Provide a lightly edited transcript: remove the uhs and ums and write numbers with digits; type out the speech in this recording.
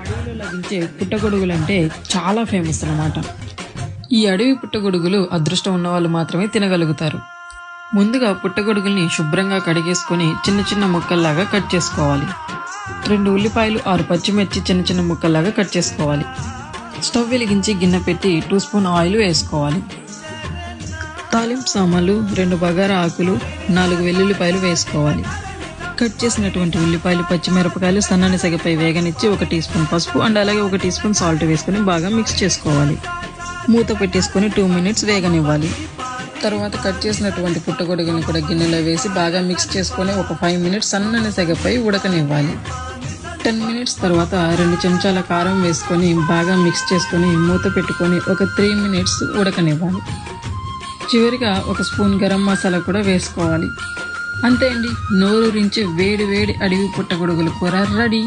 అడవిలో లభించే పుట్టగొడుగులు అంటే చాలా ఫేమస్ అన్నమాట. ఈ అడవి పుట్టగొడుగులు అదృష్టం ఉన్న వాళ్ళు మాత్రమే తినగలుగుతారు. ముందుగా పుట్టగొడుగుల్ని శుభ్రంగా కడిగేసుకొని చిన్న చిన్న ముక్కల్లాగా కట్ చేసుకోవాలి. 2 ఉల్లిపాయలు, 6 పచ్చిమిర్చి చిన్న చిన్న ముక్కల్లాగా కట్ చేసుకోవాలి. స్టవ్ వెలిగించి గిన్నె పెట్టి 2 స్పూన్ ఆయిల్ వేసుకోవాలి. తాలింపు సామాన్లు 2 బగారా ఆకులు, 4 వెల్లుల్లిపాయలు వేసుకోవాలి. కట్ చేసినటువంటి ఉల్లిపాయలు, పచ్చిమిరపకాయలు సన్నని సెగపై వేగనిచ్చి 1 టీ స్పూన్ పసుపు అండ్ అలాగే 1 టీ స్పూన్ సాల్ట్ వేసుకొని బాగా మిక్స్ చేసుకోవాలి. మూత పెట్టేసుకొని 2 మినిట్స్ వేగనివ్వాలి. తర్వాత కట్ చేసినటువంటి పుట్టగొడుగుని కూడా గిన్నెలో వేసి బాగా మిక్స్ చేసుకొని ఒక 5 మినిట్స్ సన్నని సెగపై ఉడకనివ్వాలి. 10 మినిట్స్ తర్వాత 2 చెంచాల కారం వేసుకొని బాగా మిక్స్ చేసుకొని మూత పెట్టుకొని ఒక 3 మినిట్స్ ఉడకనివ్వాలి. చివరిగా 1 స్పూన్ గరం మసాలా కూడా వేసుకోవాలి. అంతే అండి, నోరూరించి వేడి వేడి అడవి పుట్టగొడుగుల కూర రెడీ.